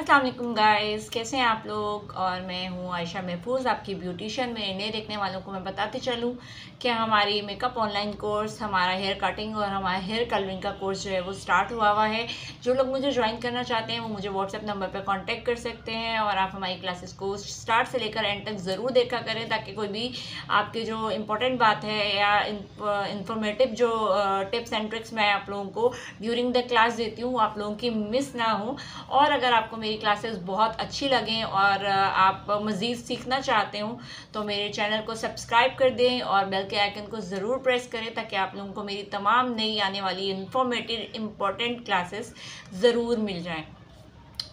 अस्सलाम वालेकुम गाइस, कैसे हैं आप लोग। और मैं हूं आयशा महफूज, आपकी ब्यूटिशियन। मेरे नए देखने वालों को मैं बताते चलूं कि हमारी मेकअप ऑनलाइन कोर्स, हमारा हेयर कटिंग और हमारा हेयर कलरिंग का कोर्स जो है वो स्टार्ट हुआ है। जो लोग मुझे ज्वाइन करना चाहते हैं वो मुझे व्हाट्सएप नंबर पर कॉन्टैक्ट कर सकते हैं और आप हमारी क्लासेस को स्टार्ट से लेकर एंड तक ज़रूर देखा करें, ताकि कोई भी आपकी जो इम्पोर्टेंट बात है या इंफॉर्मेटिव जो टिप्स एंड ट्रिक्स मैं आप लोगों को ड्यूरिंग द क्लास देती हूँ आप लोगों की मिस ना हो। और अगर आपको मेरी क्लासेस बहुत अच्छी लगें और आप मज़ीद सीखना चाहते हो तो मेरे चैनल को सब्सक्राइब कर दें और बेल के आइकन को ज़रूर प्रेस करें, ताकि आप लोगों को मेरी तमाम नई आने वाली इंफॉर्मेटिव इम्पॉर्टेंट क्लासेस ज़रूर मिल जाएं।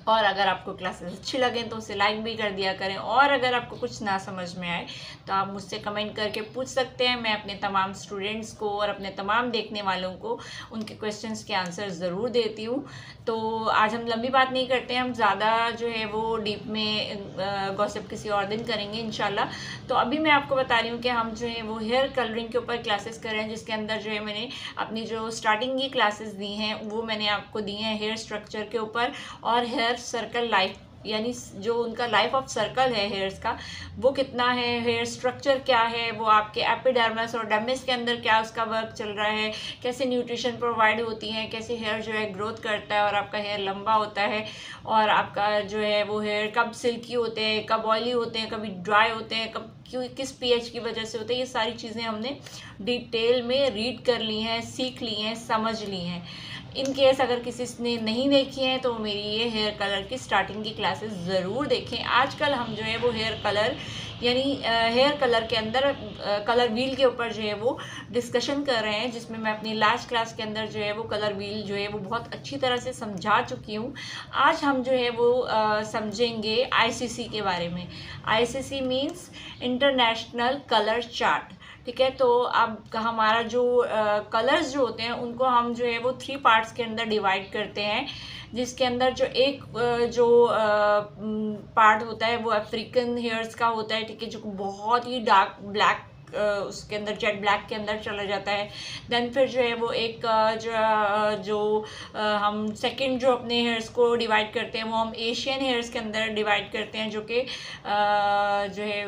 और अगर आपको क्लासेस अच्छी लगें तो उसे लाइक भी कर दिया करें। और अगर आपको कुछ ना समझ में आए तो आप मुझसे कमेंट करके पूछ सकते हैं। मैं अपने तमाम स्टूडेंट्स को और अपने तमाम देखने वालों को उनके क्वेश्चंस के आंसर ज़रूर देती हूँ। तो आज हम लंबी बात नहीं करते हैं, हम ज़्यादा जो है वो डीप में गॉसिप किसी और दिन करेंगे इंशाल्लाह। तो अभी मैं आपको बता रही हूँ कि हम जो है वो हेयर कलरिंग के ऊपर क्लासेस कर रहे हैं, जिसके अंदर जो है मैंने अपनी जो स्टार्टिंग की क्लासेस दी हैं वो मैंने आपको दी हैं हेयर स्ट्रक्चर के ऊपर और हेयर सर्कल लाइफ, यानी जो उनका लाइफ ऑफ सर्कल है हेयर्स का वो कितना है, हेयर स्ट्रक्चर क्या है, वो आपके एपिडर्मिस और डर्मिस के अंदर क्या उसका वर्क चल रहा है, कैसे न्यूट्रिशन प्रोवाइड होती है, कैसे हेयर जो है ग्रोथ करता है और आपका हेयर लंबा होता है, और आपका जो है वो हेयर कब सिल्की होते हैं, कब ऑयली होते हैं, कभी ड्राई होते हैं, कब क्यों किस पीएच की वजह से होते हैं। ये सारी चीज़ें हमने डिटेल में रीड कर ली हैं, सीख ली हैं, समझ ली हैं। इन केस अगर किसी ने नहीं देखी है तो मेरी ये हेयर कलर की स्टार्टिंग की क्लासेस ज़रूर देखें। आजकल हम जो है वो हेयर कलर यानी हेयर कलर के अंदर कलर व्हील के ऊपर जो है वो डिस्कशन कर रहे हैं, जिसमें मैं अपनी लास्ट क्लास के अंदर जो है वो कलर व्हील जो है वो बहुत अच्छी तरह से समझा चुकी हूँ। आज हम जो है वो समझेंगे आईसीसी के बारे में। ICC means international colour chart, ठीक है। तो अब हमारा जो कलर्स जो होते हैं उनको हम जो है वो 3 पार्ट्स के अंदर डिवाइड करते हैं, जिसके अंदर जो एक जो पार्ट होता है वो अफ्रीकन हेयर्स का होता है, ठीक है, जो बहुत ही डार्क ब्लैक उसके अंदर जेट ब्लैक के अंदर चला जाता है। देन फिर जो है वो एक जो हम सेकंड जो अपने हेयर्स को डिवाइड करते हैं वो हम एशियन हेयर्स के अंदर डिवाइड करते हैं, जो कि जो है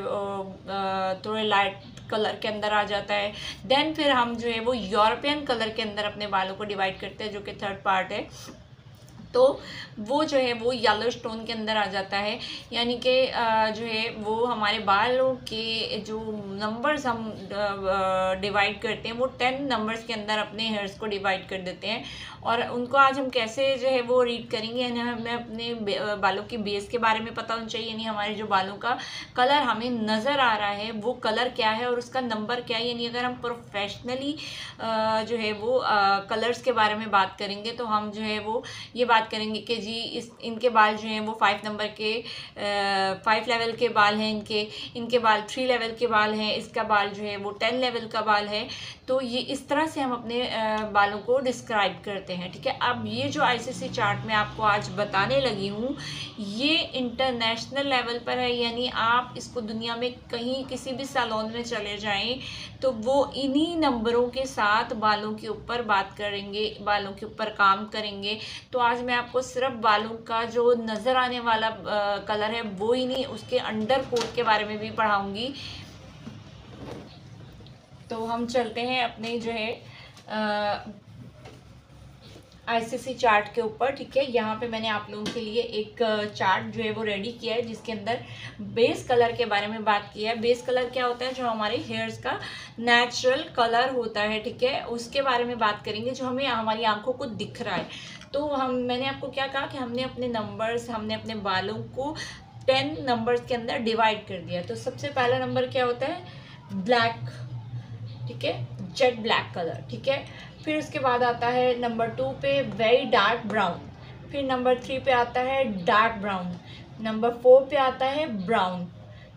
थोड़े लाइट कलर के अंदर आ जाता है। देन फिर हम जो है वो यूरोपियन कलर के अंदर अपने बालों को डिवाइड करते हैं, जो कि थर्ड पार्ट है। तो वो जो है वो येलो स्टोन के अंदर आ जाता है, यानी कि जो है वो हमारे बालों के जो नंबर्स हम डिवाइड करते हैं वो 10 नंबर्स के अंदर अपने हेयर्स को डिवाइड कर देते हैं। और उनको आज हम कैसे जो है वो रीड करेंगे, यानी हमें अपने बालों की बेस के बारे में पता होना चाहिए, यानी हमारे जो बालों का कलर हमें नज़र आ रहा है वो कलर क्या है और उसका नंबर क्या है। यानी अगर हम प्रोफेशनली जो है वो कलर्स के बारे में बात करेंगे तो हम जो है वो ये बात करेंगे कि जी इनके बाल जो हैं वो 5 नंबर के 5 लेवल के बाल हैं, इनके बाल 3 लेवल के बाल हैं, इसका बाल जो है वो 10 लेवल का बाल है। तो ये इस तरह से हम अपने बालों को डिस्क्राइब करते हैं, ठीक है। अब ये जो आईसीसी चार्ट मैं आपको आज बताने लगी हूँ ये इंटरनेशनल लेवल पर है, यानी आप इसको दुनिया में कहीं किसी भी सैलून में चले जाएं तो वो इन्हीं नंबरों के साथ बालों के ऊपर बात करेंगे, बालों के ऊपर काम करेंगे। तो आज मैं आपको सिर्फ बालों का जो नज़र आने वाला कलर है वो ही नहीं, उसके अंडर कोट के बारे में भी पढ़ाऊंगी। तो हम चलते हैं अपने जो है आईसीसी चार्ट के ऊपर, ठीक है। यहाँ पे मैंने आप लोगों के लिए एक चार्ट जो है वो रेडी किया है, जिसके अंदर बेस कलर के बारे में बात की है। बेस कलर क्या होता है, जो हमारे हेयर्स का नेचुरल कलर होता है, ठीक है, उसके बारे में बात करेंगे, जो हमें हमारी आंखों को दिख रहा है। तो मैंने आपको क्या कहा कि हमने अपने बालों को 10 नंबर्स के अंदर डिवाइड कर दिया। तो सबसे पहला नंबर क्या होता है, ब्लैक, ठीक है, जेट ब्लैक कलर, ठीक है। फिर उसके बाद आता है नंबर 2 पे वेरी डार्क ब्राउन, फिर नंबर 3 पे आता है डार्क ब्राउन, नंबर 4 पे आता है ब्राउन,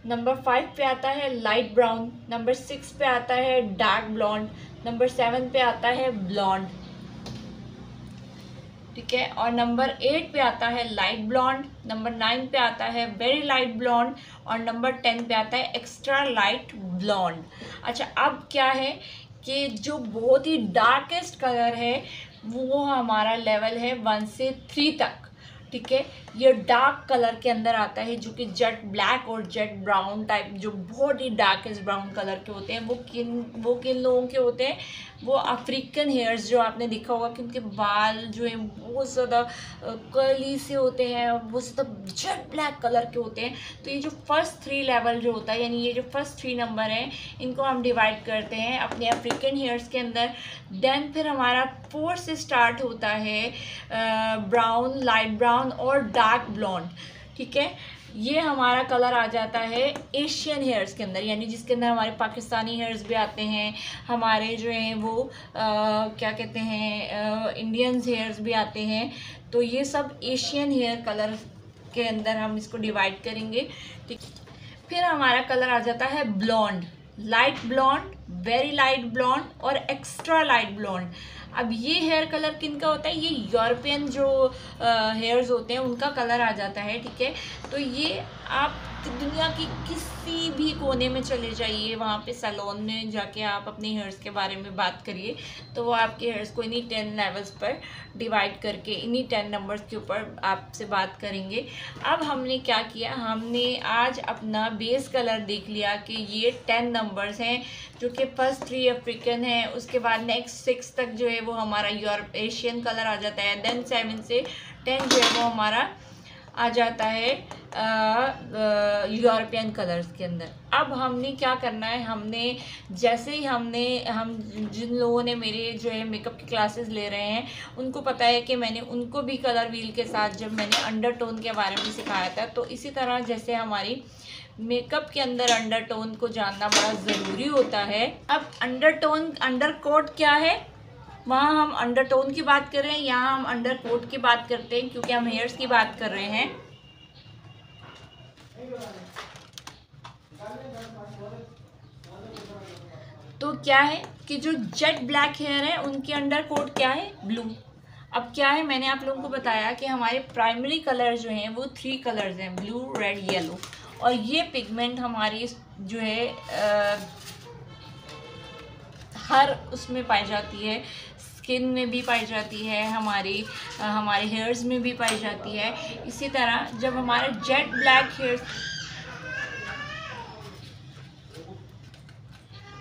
नंबर 5 पे आता है लाइट ब्राउन, नंबर 6 पे आता है डार्क ब्लॉन्ड, नंबर 7 पे आता है ब्लॉन्ड, ठीक है। और नंबर 8 पे आता है लाइट ब्लॉन्ड, नंबर 9 पे आता है वेरी लाइट ब्लॉन्ड और नंबर 10 पे आता है एक्स्ट्रा लाइट ब्लॉन्ड। अच्छा, अब क्या है कि जो बहुत ही डार्केस्ट कलर है वो हमारा लेवल है 1 से 3 तक, ठीक है। ये डार्क कलर के अंदर आता है, जो कि जेट ब्लैक और जेट ब्राउन टाइप, जो बहुत ही डार्केस्ट ब्राउन कलर के होते हैं, वो किन लोगों के होते हैं, वो अफ्रीकन हेयर्स, जो आपने देखा होगा कि उनके बाल जो हैं बहुत ज़्यादा कर्ली से होते हैं, वो ज़्यादा जेट ब्लैक कलर के होते हैं। तो ये जो फर्स्ट 3 लेवल जो होता है, यानी ये जो फर्स्ट 3 नंबर हैं, इनको हम डिवाइड करते हैं अपने अफ्रीकन हेयर्स के अंदर। देन फिर हमारा 4 से स्टार्ट होता है ब्राउन, लाइट ब्राउन और डार्क ब्लॉन्ड, ठीक है। ये हमारा कलर आ जाता है एशियन हेयर्स के अंदर, यानी जिसके अंदर हमारे पाकिस्तानी हेयर्स भी आते हैं, हमारे जो हैं वो क्या कहते हैं इंडियंस हेयर्स भी आते हैं। तो ये सब एशियन हेयर कलर के अंदर हम इसको डिवाइड करेंगे, ठीक। फिर हमारा कलर आ जाता है blonde, light blonde, very light blonde और एक्स्ट्रा लाइट ब्लॉन्ड। अब ये हेयर कलर किनका होता है, ये यूरोपियन जो हेयर्स होते हैं उनका कलर आ जाता है, ठीक है। तो ये आप दुनिया की किसी भी कोने में चले जाइए, वहाँ पे सैलून में जाके आप अपने हेयर्स के बारे में बात करिए, तो वो आपके हेयर्स को इन्हीं 10 लेवल्स पर डिवाइड करके, इन्हीं 10 नंबर्स के ऊपर आपसे बात करेंगे। अब हमने क्या किया, हमने आज अपना बेस कलर देख लिया कि ये 10 नंबर्स हैं, जो कि फर्स्ट 3 अफ्रीकन है, उसके बाद नेक्स्ट 6 तक जो है वो हमारा एशियन कलर आ जाता है। देन 7 से 10 जो है वो हमारा आ जाता है यूरोपियन कलर्स के अंदर। अब हमने क्या करना है, हमने जैसे ही हम जिन लोगों ने मेरे जो है मेकअप की क्लासेस ले रहे हैं, उनको पता है कि मैंने उनको भी कलर व्हील के साथ जब मैंने अंडरटोन के बारे में सिखाया था, तो इसी तरह जैसे हमारी मेकअप के अंदर अंडरटोन को जानना बड़ा ज़रूरी होता है। अब अंडरटोन, अंडरकोट क्या है, वहाँ हम अंडरटोन की बात कर रहे हैं, यहाँ हम अंडरकोट की बात करते हैं, क्योंकि हम हेयर्स की बात कर रहे हैं। तो क्या है कि जो जेट ब्लैक हेयर है उनके अंडरकोट क्या है, ब्लू। अब क्या है, मैंने आप लोगों को बताया कि हमारे प्राइमरी कलर जो हैं वो 3 कलर्स हैं, ब्लू, रेड, येलो। और ये पिगमेंट हमारी जो है हर उसमें पाई जाती है, स्किन में भी पाई जाती है, हमारे हेयर्स में भी पाई जाती है। इसी तरह जब हमारे जेट ब्लैक हेयर्स,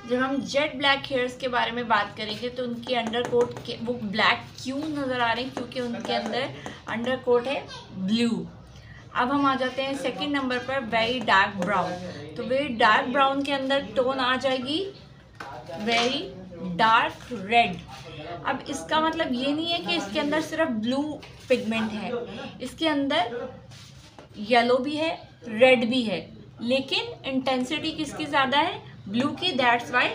जब हम जेट ब्लैक हेयर्स के बारे में बात करेंगे, तो उनके अंडरकोट के वो ब्लैक क्यों नज़र आ रहे हैं, क्योंकि उनके अंदर अंडरकोट है ब्लू। अब हम आ जाते हैं सेकंड नंबर पर, वेरी डार्क ब्राउन। तो वेरी डार्क ब्राउन के अंदर टोन आ जाएगी वेरी डार्क रेड। अब इसका मतलब ये नहीं है कि इसके अंदर सिर्फ ब्लू पिगमेंट है, इसके अंदर येलो भी है, रेड भी है, लेकिन इंटेंसिटी किसकी ज़्यादा है, ब्लू की, दैट्स वाई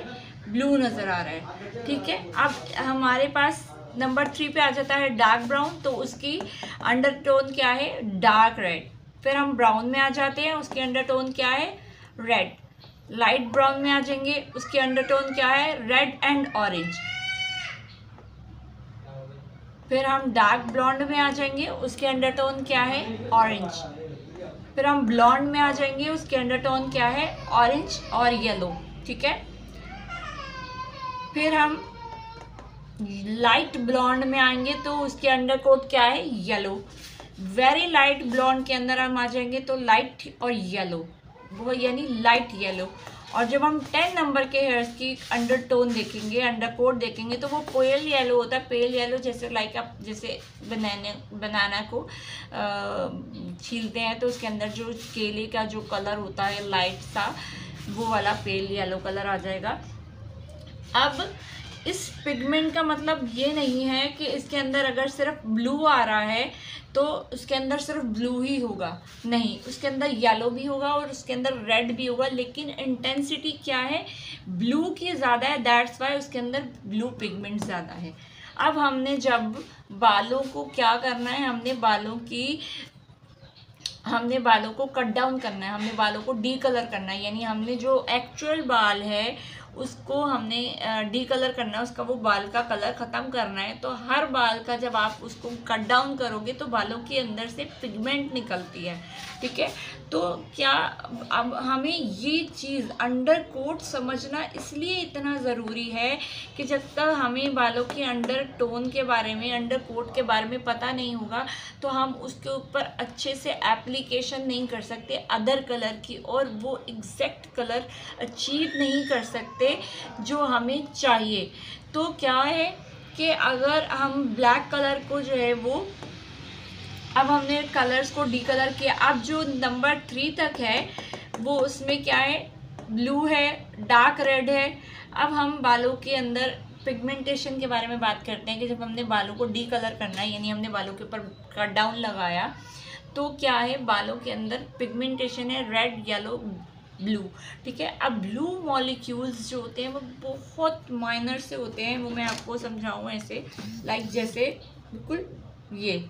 ब्लू नज़र आ रहा है, ठीक है। अब हमारे पास नंबर 3 पे आ जाता है डार्क ब्राउन, तो उसकी अंडरटोन क्या है, डार्क रेड। फिर हम ब्राउन में आ जाते हैं, उसकी अंडरटोन क्या है, रेड। लाइट ब्राउन में आ जाएंगे, उसकी अंडरटोन क्या है, रेड एंड ऑरेंज। फिर हम डार्क ब्लॉन्ड में आ जाएंगे, उसके अंडरटोन क्या है, ऑरेंज। फिर हम ब्लॉन्ड में आ जाएंगे, उसके अंडरटोन क्या है, ऑरेंज और येलो, ठीक है। फिर हम लाइट ब्लॉन्ड में आएंगे, तो उसके अंडरकोट क्या है, येलो। वेरी लाइट ब्लॉन्ड के अंदर हम आ जाएंगे, तो लाइट और येलो, वो यानी लाइट येलो। और जब हम 10 नंबर के हेयर्स की अंडरटोन देखेंगे, अंडरकोट देखेंगे, तो वो पेल येलो होता है। पेल येलो जैसे लाइक आप जैसे बनाना को छीलते हैं, तो उसके अंदर जो केले का जो कलर होता है लाइट सा, वो वाला पेल येलो कलर आ जाएगा। अब इस पिगमेंट का मतलब ये नहीं है कि इसके अंदर अगर सिर्फ ब्लू आ रहा है तो उसके अंदर सिर्फ ब्लू ही होगा, नहीं, उसके अंदर येलो भी होगा और उसके अंदर रेड भी होगा, लेकिन इंटेंसिटी क्या है, ब्लू की ज़्यादा है, दैट्स वाई उसके अंदर ब्लू पिगमेंट ज़्यादा है। अब हमने जब बालों को क्या करना है, हमने बालों को कट डाउन करना है, हमने बालों को डी कलर करना है, यानी हमने जो एक्चुअल बाल है उसको हमने डी कलर करना है, उसका वो बाल का कलर ख़त्म करना है। तो हर बाल का जब आप उसको कट डाउन करोगे तो बालों के अंदर से पिगमेंट निकलती है, ठीक है। तो क्या अब हमें ये चीज़ अंडर कोट समझना इसलिए इतना ज़रूरी है कि जब तक हमें बालों के अंडर टोन के बारे में, अंडर कोट के बारे में पता नहीं होगा तो हम उसके ऊपर अच्छे से एप्लीकेशन नहीं कर सकते अदर कलर की, और वो एग्जैक्ट कलर अचीव नहीं कर सकते जो हमें चाहिए। तो क्या है कि अगर हम ब्लैक कलर को जो है वो, अब हमने कलर्स को डी कलर किया, अब जो नंबर 3 तक है वो उसमें क्या है, ब्लू है, डार्क रेड है। अब हम बालों के अंदर पिगमेंटेशन के बारे में बात करते हैं कि जब हमने बालों को डी कलर करना है, यानी हमने बालों के ऊपर कट डाउन लगाया, तो क्या है बालों के अंदर पिगमेंटेशन है रेड, येलो, ब्लू। ठीक है। अब ब्लू मॉलिक्यूल्स जो होते हैं वो बहुत माइनर से होते हैं, वो मैं आपको समझाऊँ ऐसे, लाइक जैसे बिल्कुल ये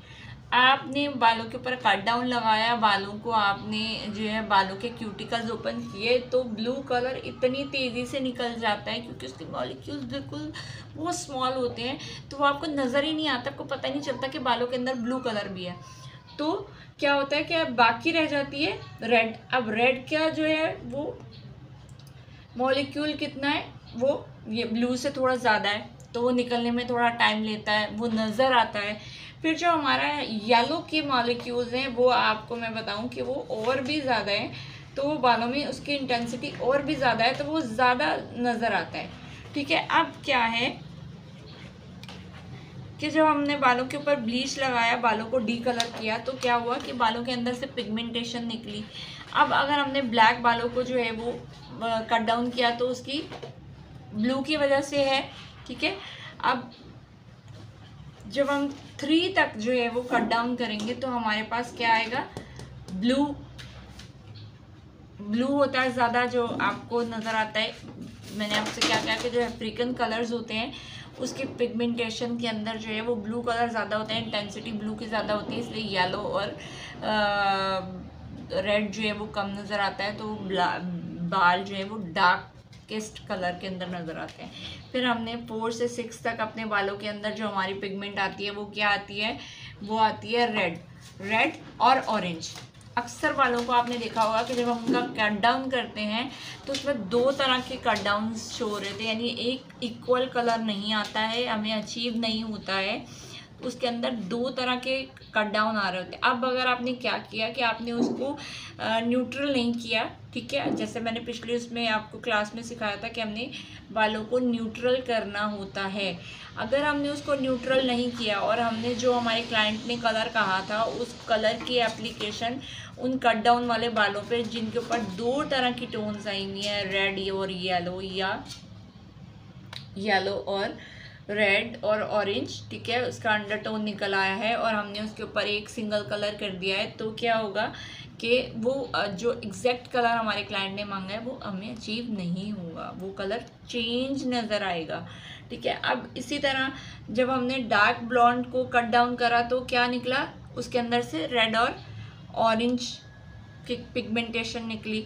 आपने बालों के ऊपर कट डाउन लगाया, बालों को आपने जो है बालों के क्यूटिकल्स ओपन किए, तो ब्लू कलर इतनी तेज़ी से निकल जाता है क्योंकि उसके मॉलिक्यूल्स बिल्कुल बहुत स्मॉल होते हैं, तो वो आपको नज़र ही नहीं आता, आपको पता ही नहीं चलता कि बालों के अंदर ब्लू कलर भी है। तो क्या होता है कि अब बाकी रह जाती है रेड। अब रेड क्या जो है वो मॉलिक्यूल कितना है, वो ये ब्लू से थोड़ा ज़्यादा है, तो वो निकलने में थोड़ा टाइम लेता है, वो नज़र आता है। फिर जो हमारा येलो के मॉलिक्यूल्स हैं वो आपको मैं बताऊं कि वो और भी ज़्यादा है, तो वो बालों में उसकी इंटेंसिटी और भी ज़्यादा है, तो वो ज़्यादा नज़र आता है। ठीक है। अब क्या है कि जब हमने बालों के ऊपर ब्लीच लगाया, बालों को डी कलर किया, तो क्या हुआ कि बालों के अंदर से पिगमेंटेशन निकली। अब अगर हमने ब्लैक बालों को जो है वो कट डाउन किया तो उसकी ब्लू की वजह से है। ठीक है। अब जब हम 3 तक जो है वो कट डाउन करेंगे तो हमारे पास क्या आएगा, ब्लू। ब्लू होता है ज़्यादा, जो आपको नज़र आता है। मैंने आपसे क्या कहा कि जो अफ्रीकन कलर्स होते हैं उसके पिगमेंटेशन के अंदर जो है वो ब्लू कलर ज़्यादा होता है, इंटेंसिटी ब्लू की ज़्यादा होती है, इसलिए येलो और रेड जो है वो कम नज़र आता है, तो बाल जो है वो डार्केस्ट कलर के अंदर नज़र आते हैं। फिर हमने 4 से 6 तक अपने बालों के अंदर जो हमारी पिगमेंट आती है वो क्या आती है, वो आती है रेड और ऑरेंज। अक्सर बालों को आपने देखा होगा कि जब हम उनका कट डाउन करते हैं तो उसमें 2 तरह के कट डाउन शो हो रहे थे, यानी एक इक्वल कलर नहीं आता है, हमें अचीव नहीं होता है, उसके अंदर 2 तरह के कट डाउन आ रहे होते हैं। अब अगर आपने क्या किया कि आपने उसको न्यूट्रल नहीं किया, ठीक है, जैसे मैंने पिछले उसमें आपको क्लास में सिखाया था कि हमने बालों को न्यूट्रल करना होता है। अगर हमने उसको न्यूट्रल नहीं किया और हमने जो हमारे क्लाइंट ने कलर कहा था उस कलर की एप्लीकेशन उन कट डाउन वाले बालों पे जिनके ऊपर 2 तरह की टोन्स आई हुई हैं, रेड और येलो, या येलो और रेड और ऑरेंज, ठीक है, उसका अंडरटोन निकल आया है और हमने उसके ऊपर एक सिंगल कलर कर दिया है, तो क्या होगा कि वो जो एग्जैक्ट कलर हमारे क्लाइंट ने मांगा है वो हमें अचीव नहीं होगा, वो कलर चेंज नज़र आएगा। ठीक है। अब इसी तरह जब हमने डार्क ब्लॉन्ड को कट डाउन करा तो क्या निकला, उसके अंदर से रेड और ऑरेंज की पिगमेंटेशन निकली।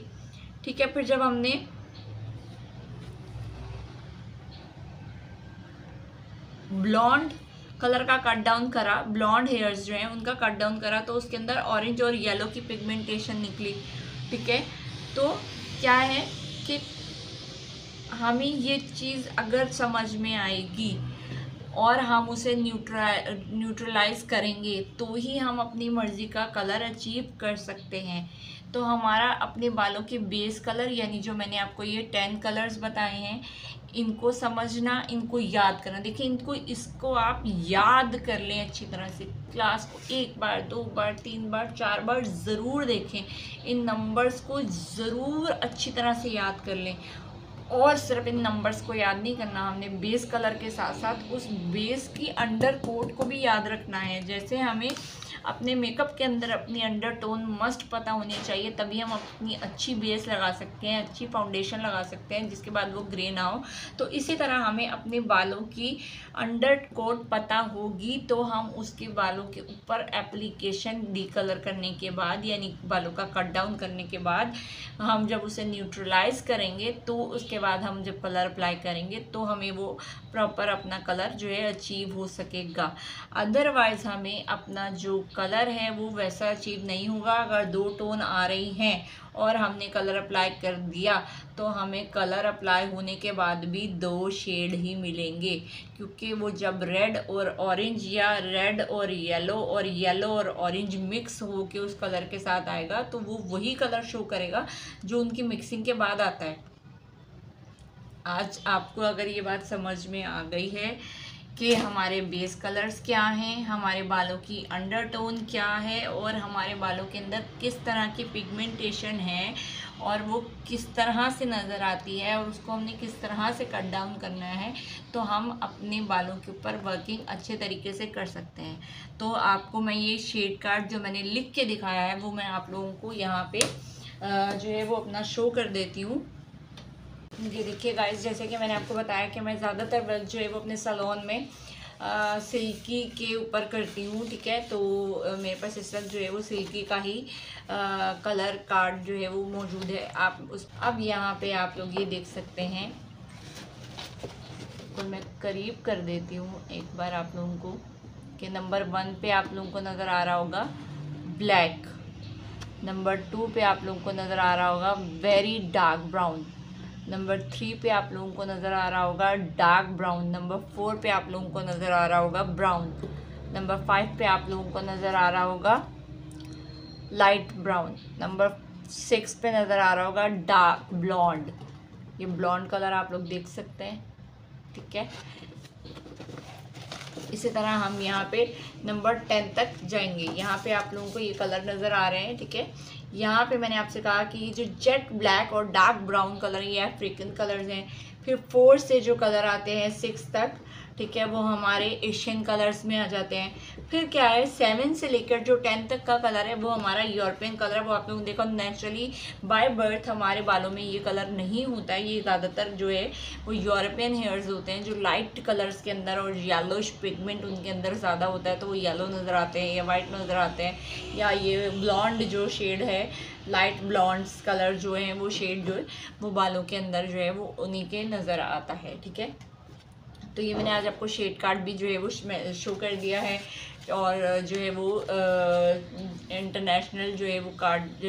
ठीक है। फिर जब हमने ब्लॉन्ड कलर का कट डाउन करा, ब्लॉन्ड हेयर्स जो हैं उनका कट डाउन करा, तो उसके अंदर ऑरेंज और येलो की पिगमेंटेशन निकली। ठीक है। तो क्या है कि हमें ये चीज़ अगर समझ में आएगी और हम उसे न्यूट्रलाइज करेंगे तो ही हम अपनी मर्ज़ी का कलर अचीव कर सकते हैं। तो हमारा अपने बालों के बेस कलर, यानी जो मैंने आपको ये 10 कलर्स बताए हैं, इनको समझना, इनको याद करना। देखिए इसको आप याद कर लें अच्छी तरह से, क्लास को 1 बार 2 बार 3 बार 4 बार ज़रूर देखें, इन नंबर्स को ज़रूर अच्छी तरह से याद कर लें। और सिर्फ इन नंबर्स को याद नहीं करना, हमने बेस कलर के साथ साथ उस बेस की अंडर कोट को भी याद रखना है। जैसे हमें अपने मेकअप के अंदर अपनी अंडर टोन मस्ट पता होनी चाहिए, तभी हम अपनी अच्छी बेस लगा सकते हैं, अच्छी फाउंडेशन लगा सकते हैं जिसके बाद वो ग्रे ना हो। तो इसी तरह हमें अपने बालों की अंडर कोट पता होगी तो हम उसके बालों के ऊपर एप्लीकेशन डी कलर करने के बाद, यानी बालों का कट डाउन करने के बाद, हम जब उसे न्यूट्रलाइज करेंगे तो उसके बाद हम जब कलर अप्लाई करेंगे तो हमें वो प्रॉपर अपना कलर जो है अचीव हो सकेगा। अदरवाइज़ हमें अपना जो कलर है वो वैसा अचीव नहीं होगा। अगर 2 टोन आ रही हैं और हमने कलर अप्लाई कर दिया तो हमें कलर अप्लाई होने के बाद भी 2 शेड ही मिलेंगे, क्योंकि वो जब रेड और ऑरेंज या रेड और येलो और ऑरेंज मिक्स हो के उस कलर के साथ आएगा तो वो वही कलर शो करेगा जो उनकी मिक्सिंग के बाद आता है। आज आपको अगर ये बात समझ में आ गई है कि हमारे बेस कलर्स क्या हैं, हमारे बालों की अंडरटोन क्या है और हमारे बालों के अंदर किस तरह की पिगमेंटेशन है और वो किस तरह से नज़र आती है और उसको हमने किस तरह से कट डाउन करना है, तो हम अपने बालों के ऊपर वर्किंग अच्छे तरीके से कर सकते हैं। तो आपको मैं ये शेड कार्ड जो मैंने लिख के दिखाया है वो मैं आप लोगों को यहाँ पे जो है वो अपना शो कर देती हूँ। ये देखिए गाइस, जैसे कि मैंने आपको बताया कि मैं ज़्यादातर वर्क जो है वो अपने सैलून में सिल्की के ऊपर करती हूँ, ठीक है। तो मेरे पास इस वक्त जो है वो सिल्की का ही कलर कार्ड जो है वो मौजूद है। आप उस अब यहाँ पे आप लोग ये देख सकते हैं, तो मैं करीब कर देती हूँ एक बार आप लोगों को कि नंबर 1 पे आप लोगों को नज़र आ रहा होगा ब्लैक, नंबर 2 पे आप लोगों को नज़र आ रहा होगा वेरी डार्क ब्राउन, नंबर 3 पे आप लोगों को नज़र आ रहा होगा डार्क ब्राउन, नंबर 4 पे आप लोगों को नज़र आ रहा होगा ब्राउन, नंबर 5 पे आप लोगों को नज़र आ रहा होगा लाइट ब्राउन, नंबर 6 पे नज़र आ रहा होगा डार्क ब्लॉन्ड। ये ब्लॉन्ड कलर आप लोग देख सकते हैं, ठीक है। इसी तरह हम यहाँ पे नंबर 10 तक जाएंगे। यहाँ पे आप लोगों को ये कलर नज़र आ रहे हैं, ठीक है। यहाँ पे मैंने आपसे कहा कि जो जेट ब्लैक और डार्क ब्राउन कलर ये अफ्रीकन कलर्स हैं। फिर 4 से जो कलर आते हैं 6 तक, ठीक है, वो हमारे एशियन कलर्स में आ जाते हैं। फिर क्या है 7 से लेकर जो 10 तक का कलर है वो हमारा यूरोपियन कलर है। वो आप लोगों ने देखा नेचुरली बाय बर्थ हमारे बालों में ये कलर नहीं होता है। ये ज़्यादातर जो है वो यूरोपियन हेयर्स होते हैं जो लाइट कलर्स के अंदर और येलोइश पिगमेंट उनके अंदर ज़्यादा होता है, तो वो येलो नज़र आते हैं या वाइट नज़र आते हैं, या ये ब्लॉन्ड जो शेड है लाइट ब्लॉन्ड्स कलर जो है वो शेड जो है वो बालों के अंदर जो है वो उन्हीं के नज़र आता है, ठीक है। तो ये मैंने आज आपको शेड कार्ड भी जो है वो शो कर दिया है और जो है वो इंटरनेशनल जो है वो कार्ड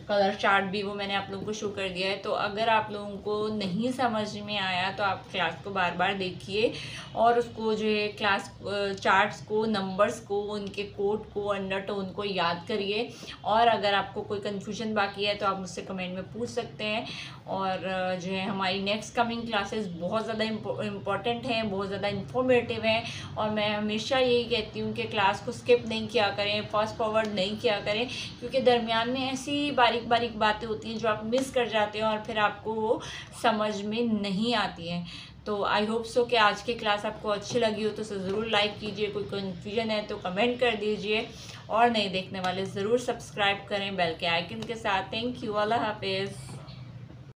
कलर चार्ट भी वो मैंने आप लोगों को शो कर दिया है। तो अगर आप लोगों को नहीं समझ में आया तो आप क्लास को बार बार देखिए और उसको जो है क्लास चार्ट्स को, नंबर्स को, उनके कोड को, अंडरटोन को याद करिए। और अगर आपको कोई कन्फ्यूजन बाकी है तो आप मुझसे कमेंट में पूछ सकते हैं। और जो है हमारी नेक्स्ट कमिंग क्लासेस बहुत ज़्यादा इम्पॉर्टेंट हैं, बहुत ज़्यादा इन्फॉर्मेटिव हैं और मैं हमेशा यही कहती हूँ कि क्लास को स्किप नहीं किया करें, फास्ट फॉरवर्ड नहीं किया करें, क्योंकि दरमियान में ऐसी बारीक बारीक बातें होती हैं जो आप मिस कर जाते हैं और फिर आपको वो समझ में नहीं आती हैं। तो आई होप सो कि आज की क्लास आपको अच्छी लगी हो तो ज़रूर लाइक कीजिए, कोई कन्फ्यूजन है तो कमेंट कर दीजिए और नए देखने वाले ज़रूर सब्सक्राइब करें बेल के आइकन के साथ। थैंक यू, अल्लाह हाफिज़।